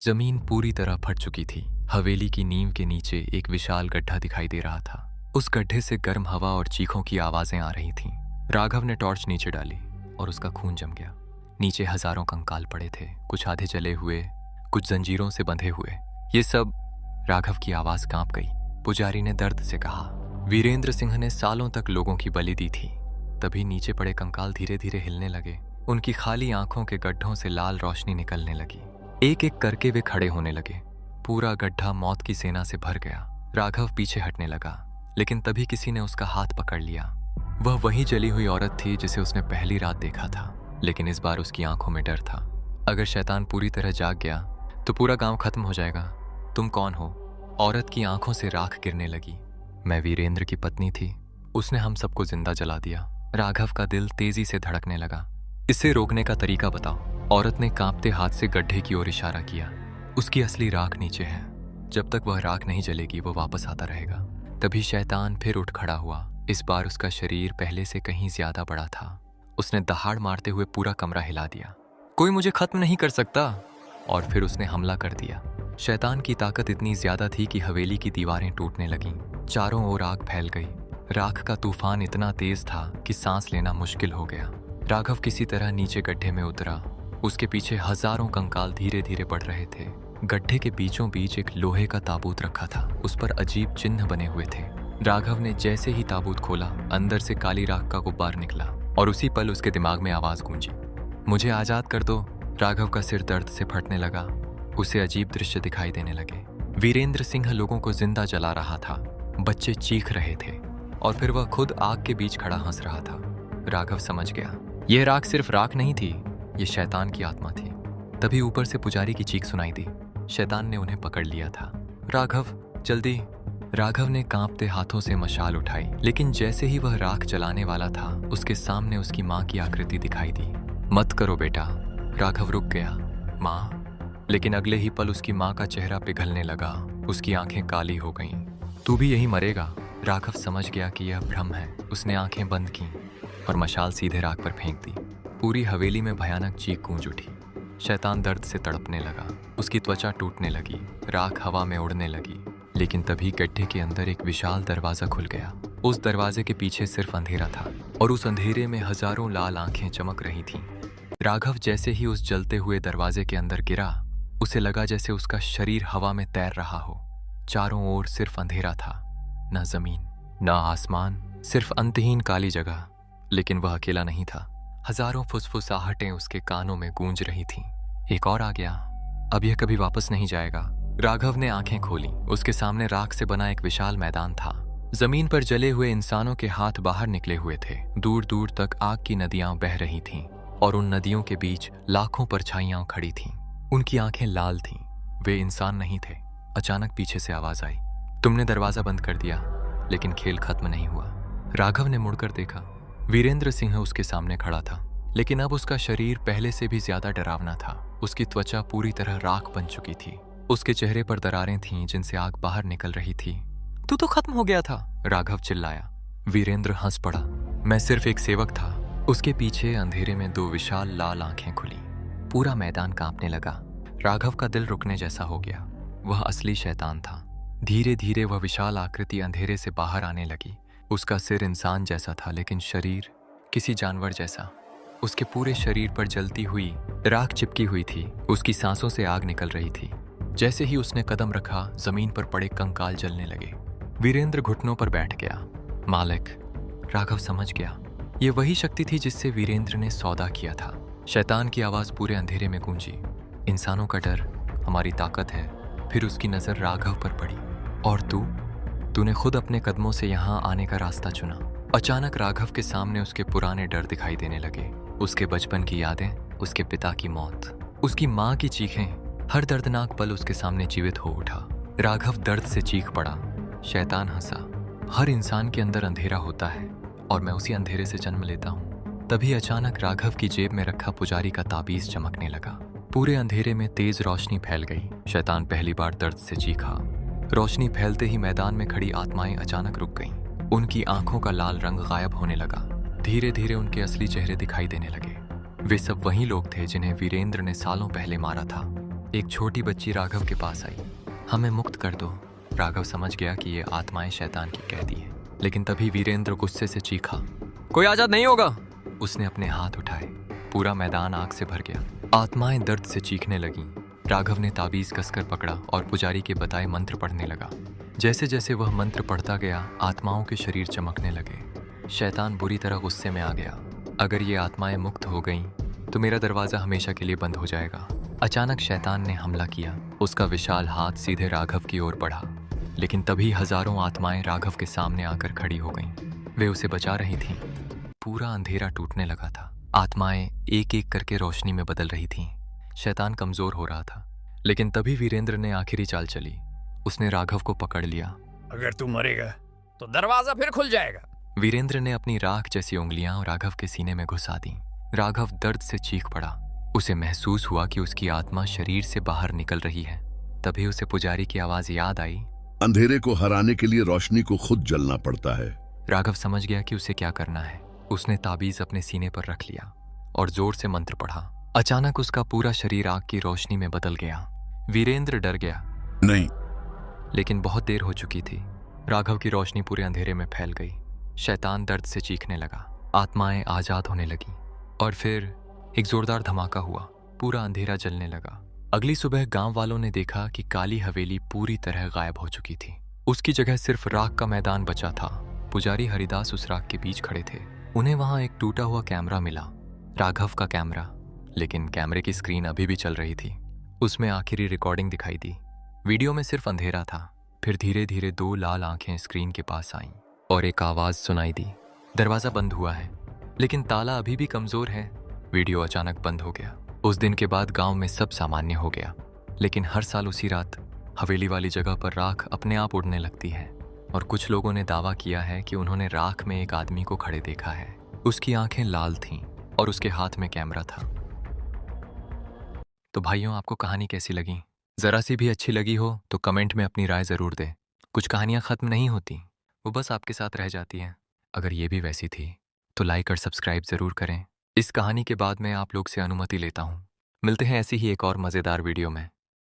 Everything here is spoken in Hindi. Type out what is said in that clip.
जमीन पूरी तरह फट चुकी थी। हवेली की नींव के नीचे एक विशाल गड्ढा दिखाई दे रहा था। उस गड्ढे से गर्म हवा और चीखों की आवाजें आ रही थीं। राघव ने टॉर्च नीचे डाली और उसका खून जम गया। नीचे हजारों कंकाल पड़े थे, कुछ आधे जले हुए, कुछ जंजीरों से बंधे हुए। ये सब। राघव की आवाज कांप गई। पुजारी ने दर्द से कहा, वीरेंद्र सिंह ने सालों तक लोगों की बलि दी थी। तभी नीचे पड़े कंकाल धीरे धीरे हिलने लगे। उनकी खाली आंखों के गड्ढों से लाल रोशनी निकलने लगी। एक एक करके वे खड़े होने लगे। पूरा गड्ढा मौत की सेना से भर गया। राघव पीछे हटने लगा, लेकिन तभी किसी ने उसका हाथ पकड़ लिया। वह वही जली हुई औरत थी जिसे उसने पहली रात देखा था, लेकिन इस बार उसकी आंखों में डर था। अगर शैतान पूरी तरह जाग गया तो पूरा गांव खत्म हो जाएगा। तुम कौन हो? औरत की आंखों से राख गिरने लगी। मैं वीरेंद्र की पत्नी थी, उसने हम सबको जिंदा जला दिया। राघव का दिल तेजी से धड़कने लगा। इसे रोकने का तरीका बताओ। औरत ने कांपते हाथ से गड्ढे की ओर इशारा किया। उसकी असली राख नीचे है। जब तक वह राख नहीं जलेगी वो वापस आता रहेगा। तभी शैतान फिर उठ खड़ा हुआ। इस बार उसका शरीर पहले से कहीं ज्यादा बड़ा था। उसने दहाड़ मारते हुए पूरा कमरा हिला दिया। कोई मुझे खत्म नहीं कर सकता। और फिर उसने हमला कर दिया। शैतान की ताकत इतनी ज्यादा थी कि हवेली की दीवारें टूटने लगीं। चारों ओर आग फैल गई। राख का तूफान इतना तेज था कि सांस लेना मुश्किल हो गया। राघव किसी तरह नीचे गड्ढे में उतरा। उसके पीछे हजारों कंकाल धीरे धीरे बढ़ रहे थे। गड्ढे के बीचों बीच एक लोहे का ताबूत रखा था। उस पर अजीब चिन्ह बने हुए थे। राघव ने जैसे ही ताबूत खोला, अंदर से काली राख का गुब्बार निकला और उसी पल उसके दिमाग में आवाज गूंजी, मुझे आजाद कर दो। राघव का सिर दर्द से फटने लगा। उसे अजीब दृश्य दिखाई देने लगे। वीरेंद्र सिंह लोगों को जिंदा जला रहा था। बच्चे चीख रहे थे और फिर वह खुद आग के बीच खड़ा हंस रहा था। राघव समझ गया, यह राख सिर्फ राख नहीं थी, ये शैतान की आत्मा थी। तभी ऊपर से पुजारी की चीख सुनाई दी। शैतान ने उन्हें पकड़ लिया था। राघव, जल्दी। राघव ने कांपते हाथों से मशाल उठाई, लेकिन जैसे ही वह राख जलाने वाला था, उसके सामने उसकी माँ की आकृति दिखाई दी। मत करो बेटा। राघव रुक गया। माँ। लेकिन अगले ही पल उसकी माँ का चेहरा पिघलने लगा। उसकी आंखें काली हो गईं। तू भी यही मरेगा। राघव समझ गया कि यह भ्रम है। उसने आंखें बंद की और मशाल सीधे राख पर फेंक दी। पूरी हवेली में भयानक चीख गूंज उठी। शैतान दर्द से तड़पने लगा। उसकी त्वचा टूटने लगी। राख हवा में उड़ने लगी। लेकिन तभी गड्ढे के अंदर एक विशाल दरवाजा खुल गया। उस दरवाजे के पीछे सिर्फ अंधेरा था और उस अंधेरे में हजारों लाल आंखें चमक रही थीं। राघव जैसे ही उस जलते हुए दरवाजे के अंदर गिरा, उसे लगा जैसे उसका शरीर हवा में तैर रहा हो। चारों ओर सिर्फ अंधेरा था, न जमीन न आसमान, सिर्फ अंतहीन काली जगह। लेकिन वह अकेला नहीं था। हजारों फुसफुसाहटें उसके कानों में गूंज रही थीं। एक और आ गया, अब यह कभी वापस नहीं जाएगा। राघव ने आंखें खोली। उसके सामने राख से बना एक विशाल मैदान था। जमीन पर जले हुए इंसानों के हाथ बाहर निकले हुए थे। दूर दूर तक आग की नदियां बह रही थीं और उन नदियों के बीच लाखों परछाइयां खड़ी थीं। उनकी आंखें लाल थीं। वे इंसान नहीं थे। अचानक पीछे से आवाज आई, तुमने दरवाजा बंद कर दिया, लेकिन खेल खत्म नहीं हुआ। राघव ने मुड़कर देखा। वीरेंद्र सिंह उसके सामने खड़ा था, लेकिन अब उसका शरीर पहले से भी ज्यादा डरावना था। उसकी त्वचा पूरी तरह राख बन चुकी थी। उसके चेहरे पर दरारें थीं जिनसे आग बाहर निकल रही थी। तू तो खत्म हो गया था, राघव चिल्लाया। वीरेंद्र हंस पड़ा। मैं सिर्फ एक सेवक था। उसके पीछे अंधेरे में दो विशाल लाल आंखें खुली। पूरा मैदान कांपने लगा। राघव का दिल रुकने जैसा हो गया। वह असली शैतान था। धीरे धीरे वह विशाल आकृति अंधेरे से बाहर आने लगी। उसका सिर इंसान जैसा था, लेकिन शरीर किसी जानवर जैसा। उसके पूरे शरीर पर जलती हुई राख चिपकी हुई थी। उसकी सांसों से आग निकल रही थी। जैसे ही उसने कदम रखा, जमीन पर पड़े कंकाल जलने लगे। वीरेंद्र घुटनों पर बैठ गया। मालिक, राघव समझ गया, ये वही शक्ति थी जिससे वीरेंद्र ने सौदा किया था। शैतान की आवाज पूरे अंधेरे में गूंजी, इंसानों का डर हमारी ताकत है। फिर उसकी नजर राघव पर पड़ी। और तूने खुद अपने कदमों से यहाँ आने का रास्ता चुना। अचानक राघव के सामने उसके पुराने डर दिखाई देने लगे। उसके बचपन की यादें, उसके पिता की मौत, उसकी माँ की चीखें। हर दर्दनाक पल उसके सामने जीवित हो उठा। राघव दर्द से चीख पड़ा। शैतान हंसा। हर इंसान के अंदर अंधेरा होता है और मैं उसी अंधेरे से जन्म लेता हूँ। तभी अचानक राघव की जेब में रखा पुजारी का ताबीज चमकने लगा। पूरे अंधेरे में तेज रोशनी फैल गई। शैतान पहली बार दर्द से चीखा। रोशनी फैलते ही मैदान में खड़ी आत्माएं अचानक रुक गईं। उनकी आंखों का लाल रंग गायब होने लगा। धीरे धीरे उनके असली चेहरे दिखाई देने लगे। वे सब वही लोग थे जिन्हें वीरेंद्र ने सालों पहले मारा था। एक छोटी बच्ची राघव के पास आई। हमें मुक्त कर दो। राघव समझ गया कि ये आत्माएं शैतान की कैदी है, लेकिन तभी वीरेंद्र गुस्से से चीखा, कोई आजाद नहीं होगा। उसने अपने हाथ उठाए। पूरा मैदान आग से भर गया। आत्माएं दर्द से चीखने लगीं। राघव ने ताबीज कसकर पकड़ा और पुजारी के बताए मंत्र पढ़ने लगा। जैसे जैसे वह मंत्र पढ़ता गया, आत्माओं के शरीर चमकने लगे। शैतान बुरी तरह गुस्से में आ गया। अगर ये आत्माएं मुक्त हो गईं, तो मेरा दरवाजा हमेशा के लिए बंद हो जाएगा। अचानक शैतान ने हमला किया। उसका विशाल हाथ सीधे राघव की ओर बढ़ा, लेकिन तभी हजारों आत्माएं राघव के सामने आकर खड़ी हो गईं। वे उसे बचा रही थीं। पूरा अंधेरा टूटने लगा था। आत्माएं एक एक करके रोशनी में बदल रही थीं। शैतान कमजोर हो रहा था, लेकिन तभी वीरेंद्र ने आखिरी चाल चली। उसने राघव को पकड़ लिया। अगर तू मरेगा तो दरवाजा फिर खुल जाएगा। वीरेंद्र ने अपनी राख जैसी उंगलियां राघव के सीने में घुसा दी। राघव दर्द से चीख पड़ा। उसे महसूस हुआ कि उसकी आत्मा शरीर से बाहर निकल रही है। तभी उसे पुजारी की आवाज याद आई, अंधेरे को हराने के लिए रोशनी को खुद जलना पड़ता है। राघव समझ गया कि उसे क्या करना है। उसने ताबीज अपने सीने पर रख लिया और जोर से मंत्र पढ़ा। अचानक उसका पूरा शरीर आग की रोशनी में बदल गया। वीरेंद्र डर गया, नहीं, लेकिन बहुत देर हो चुकी थी। राघव की रोशनी पूरे अंधेरे में फैल गई। शैतान दर्द से चीखने लगा। आत्माएं आजाद होने लगी और फिर एक जोरदार धमाका हुआ। पूरा अंधेरा जलने लगा। अगली सुबह गांव वालों ने देखा कि काली हवेली पूरी तरह गायब हो चुकी थी। उसकी जगह सिर्फ राख का मैदान बचा था। पुजारी हरिदास उस राख के बीच खड़े थे। उन्हें वहां एक टूटा हुआ कैमरा मिला, राघव का कैमरा, लेकिन कैमरे की स्क्रीन अभी भी चल रही थी। उसमें आखिरी रिकॉर्डिंग दिखाई दी। वीडियो में सिर्फ अंधेरा था। फिर धीरे धीरे दो लाल आंखें स्क्रीन के पास आईं और एक आवाज सुनाई दी, दरवाजा बंद हुआ है, लेकिन ताला अभी भी कमजोर है। वीडियो अचानक बंद हो गया। उस दिन के बाद गांव में सब सामान्य हो गया, लेकिन हर साल उसी रात हवेली वाली जगह पर राख अपने आप उड़ने लगती है और कुछ लोगों ने दावा किया है कि उन्होंने राख में एक आदमी को खड़े देखा है। उसकी आंखें लाल थीं और उसके हाथ में कैमरा था। तो भाइयों, आपको कहानी कैसी लगी? जरा सी भी अच्छी लगी हो तो कमेंट में अपनी राय जरूर दें। कुछ कहानियां खत्म नहीं होती, वो बस आपके साथ रह जाती हैं। अगर ये भी वैसी थी तो लाइक और सब्सक्राइब जरूर करें। इस कहानी के बाद मैं आप लोग से अनुमति लेता हूँ। मिलते हैं ऐसी ही एक और मज़ेदार वीडियो में।